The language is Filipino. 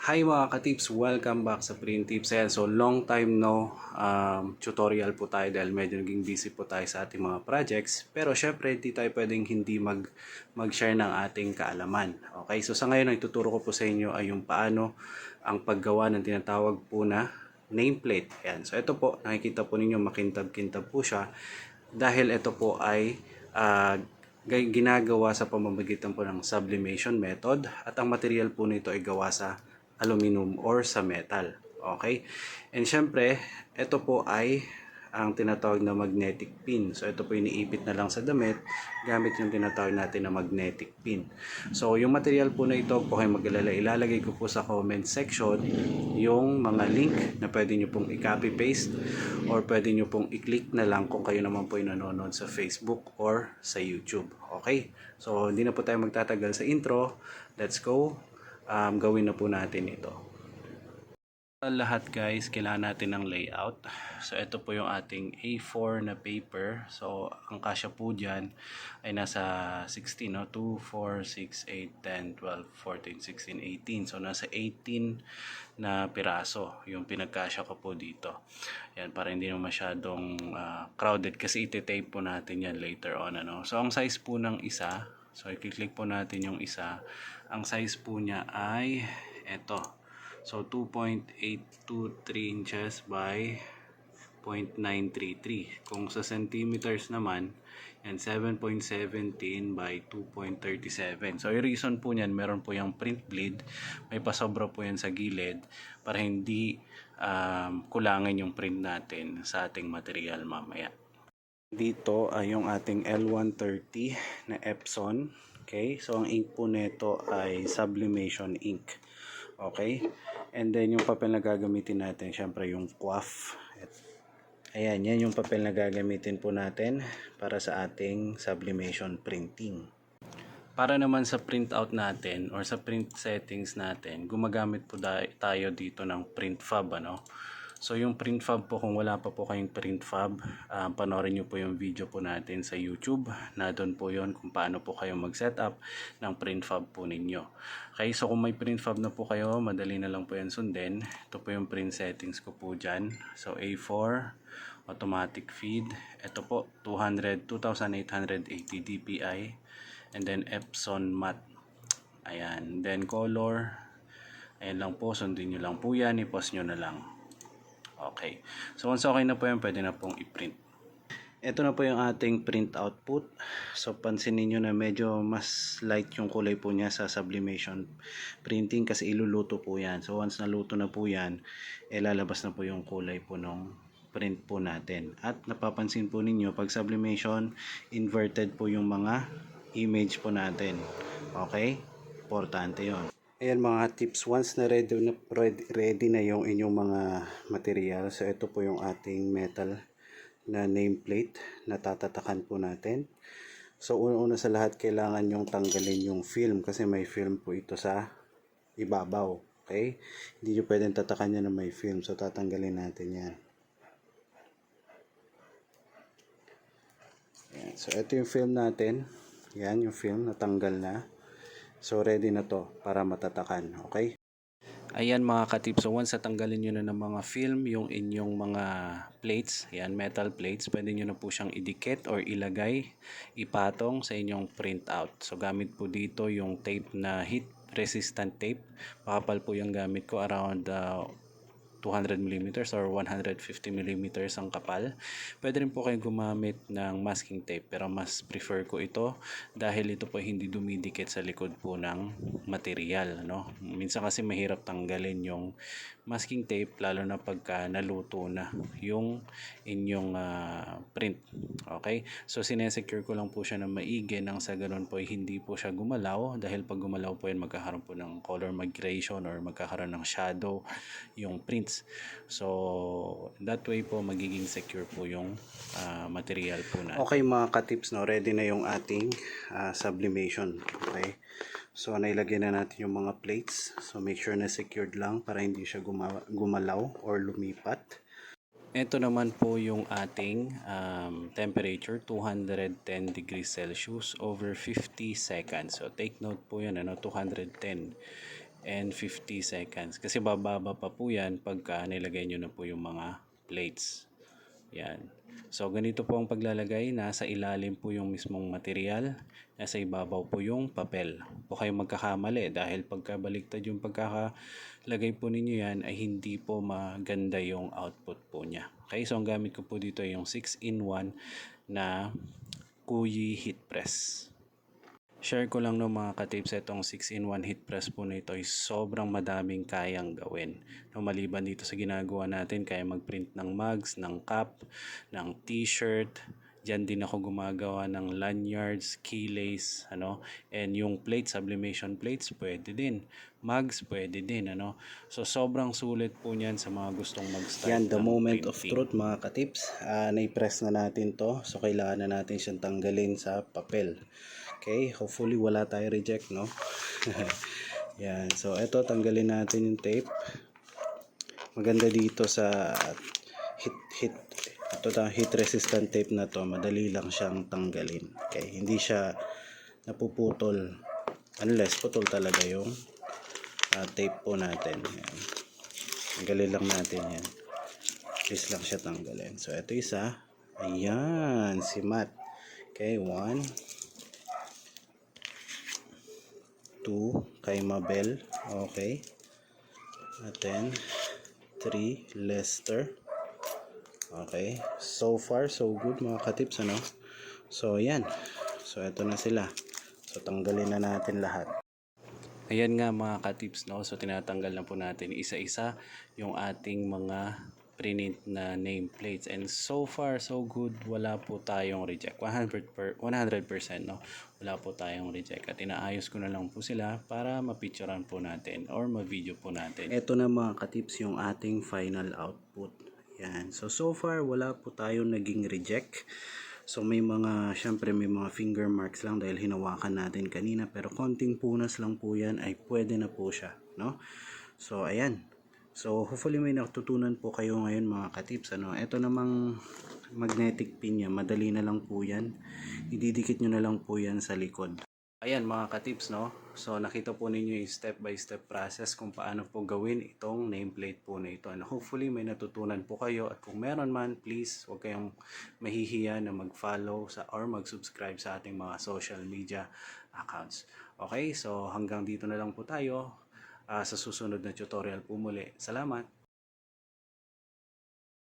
Hi mga ka-tips! Welcome back sa Print Tips. Ayan, so long time no tutorial po tayo dahil medyo naging busy po tayo sa ating mga projects. Pero syempre, hindi tayo pwedeng hindi mag-share ng ating kaalaman. Okay, so sa ngayon, ang ituturo ko po sa inyo ay yung paano ang paggawa ng tinatawag po na nameplate. Ayan, so ito po, nakikita po ninyo, makintab-kintab po siya dahil ito po ay ginagawa sa pamamagitan po ng sublimation method at ang material po nito ay gawa sa aluminum or sa metal. Okay? And syempre, ito po ay ang tinatawag na magnetic pin. So, ito po iniipit na lang sa damit gamit yung tinatawag natin na magnetic pin. So, yung material po na ito, po kayo mag-alala, ilalagay ko po sa comment section yung mga link na pwede nyo pong i-copy-paste or pwede nyo pong i-click na lang kung kayo naman po yung nanonood sa Facebook or sa YouTube. Okay? So, hindi na po tayo magtatagal sa intro. Let's go. Gawin na po natin ito. Lahat guys, kailangan natin ng layout. So ito po yung ating A4 na paper. So ang kasya po dyan ay nasa 16, no? 2, 4, 6, 8, 10, 12, 14, 16, 18. So nasa 18 na piraso yung pinagkasya ko po dito. Yan, para hindi naman masyadong crowded kasi iti-tape po natin yan later on. Ano? So ang size po ng isa, so i-click po natin yung isa. Ang size po niya ay ito. So 2.823 inches by 0.933. Kung sa centimeters naman, yan 7.17 by 2.37. So yung reason po niyan, meron po yung print bleed, may pasobra po yan sa gilid para hindi kulangan yung print natin sa ating material mamaya. Dito ay yung ating L130 na Epson. Okay, so ang ink po nito ay sublimation ink. Okay, and then yung papel na gagamitin natin, syempre yung QAF. Ayan, yan yung papel na gagamitin po natin para sa ating sublimation printing. Para naman sa printout natin or sa print settings natin, gumagamit po tayo dito ng print fob, ano? So yung print fob po, kung wala pa po kayong print fob, panoorin nyo po yung video po natin sa YouTube. Na doon po yon kung paano po kayo mag-setup ng print fob po ninyo. Okay, so kung may print fob na po kayo, madali na lang po yan sundin. Ito po yung print settings ko po dyan. So A4, automatic feed. Ito po, 2880 dpi. And then Epson matte. Ayan, then color. Ayan lang po, sundin nyo lang po yan. I-pause nyo na lang. Okay. So once okay na po yan, pwede na pong i-print. Ito na po yung ating print output. So pansinin nyo na medyo mas light yung kulay po niya sa sublimation printing kasi iluluto po yan. So once naluto na po yan, lalabas na po yung kulay po ng print po natin. At napapansin po ninyo, pag sublimation, inverted po yung mga image po natin. Okay? Importante yon. Ayan mga tips, once na ready na yung inyong mga material, so ito po yung ating metal na nameplate na tatatakan po natin. So una-una sa lahat, kailangan yung tanggalin yung film kasi may film po ito sa ibabaw. Okay? Hindi nyo pwedeng tatakan yan na may film, so tatanggalin natin yan. Ayan. So ito yung film natin. Yan yung film, natanggal na. So ready na to para matatakan, okay? Ayan mga ka-tips, so once natanggalin nyo na ng mga film yung inyong mga plates, ayan, metal plates, pwede nyo na po siyang idikit or ilagay, ipatong sa inyong printout. So gamit po dito yung tape na heat resistant tape. Makapal po yung gamit ko, around 200mm or 150mm ang kapal. Pwede rin po kayo gumamit ng masking tape pero mas prefer ko ito dahil ito po hindi dumidikit sa likod po ng material, no? Minsan kasi mahirap tanggalin yung masking tape lalo na pagka naluto na yung inyong print. Okay? So sinesecure ko lang po siya na maigi nang sa ganun po hindi po siya gumalaw dahil pag gumalaw po yan magkakaroon po ng color migration or magkakaroon ng shadow yung prints. So that way po magiging secure po yung material po natin. Okay mga ka-tips, no, ready na yung ating sublimation. Okay, so nailagay na natin yung mga plates, so make sure na secured lang para hindi siya gumalaw or lumipat. Ito naman po yung ating temperature, 210 degrees Celsius over 50 seconds. So take note po yan, ano, 210. and 50 seconds. Kasi bababa pa po yan pagka nilagay nyo na po yung mga plates. Yan. So, ganito po ang paglalagay. Nasa ilalim po yung mismong material. Nasa ibabaw po yung papel. Po kayo magkakamali dahil pagkabaliktad yung pagkakalagay po ninyo yan ay hindi po maganda yung output po niya. Okay, so ang gamit ko po dito ay yung 6-in-1 na Kuyi heat press. Share ko lang no mga ka-tips, itong 6-in-1 heat press po nito ay sobrang madaming kayang gawin. No, maliban dito sa ginagawa natin, kaya mag-print ng mugs, ng cup, ng t-shirt. Diyan din ako gumagawa ng lanyards, keylace, and yung plates, sublimation plates, pwede din. Mugs, pwede din, So, sobrang sulit po niyan sa mga gustong mag-start Yan, the ng moment printing. of truth mga katips. Na-press na natin to. So, kailangan na natin siyang tanggalin sa papel. Okay, hopefully wala tayo reject, no? Yan, so ito, tanggalin natin yung tape. Maganda dito sa heat resistant tape na to, madali lang siyang tanggalin. Okay, hindi siya napuputol unless putol talaga yung tape po natin. Yan. Tanggalin lang natin yan. Please lang siya tanggalin. So, ito isa. Ayan, si Matt. Okay, 1, 2, kay Mabel. Okay. At then, 3, Lester. Okay. So far, so good mga katips, So, yan. So, ito na sila. So, tanggalin na natin lahat. Ayan nga mga ka-tips, no? So tinatanggal na po natin isa-isa yung ating mga print na nameplates, and so far so good, wala po tayong reject. 100%, no? Wala po tayong reject, at inaayos ko na lang po sila para mapicturean po natin or ma-video po natin. Ito na mga ka-tips yung ating final output. Yan. So far wala po tayong naging reject. So syempre may mga finger marks lang dahil hinawakan natin kanina, pero konting punas lang po yan ay pwede na po siya, no? So ayan. So hopefully may natutunan po kayo ngayon mga katips, Ito namang magnetic pin niya, madali na lang po yan. Ididikit nyo na lang po yan sa likod. Ayan mga ka-tips, no? So nakita po ninyo yung step by step process kung paano po gawin itong nameplate po na ito. And hopefully may natutunan po kayo, at kung meron man, please huwag kayong mahihiya na mag-follow or mag-subscribe sa ating mga social media accounts. Okay, so hanggang dito na lang po tayo sa susunod na tutorial po muli. Salamat!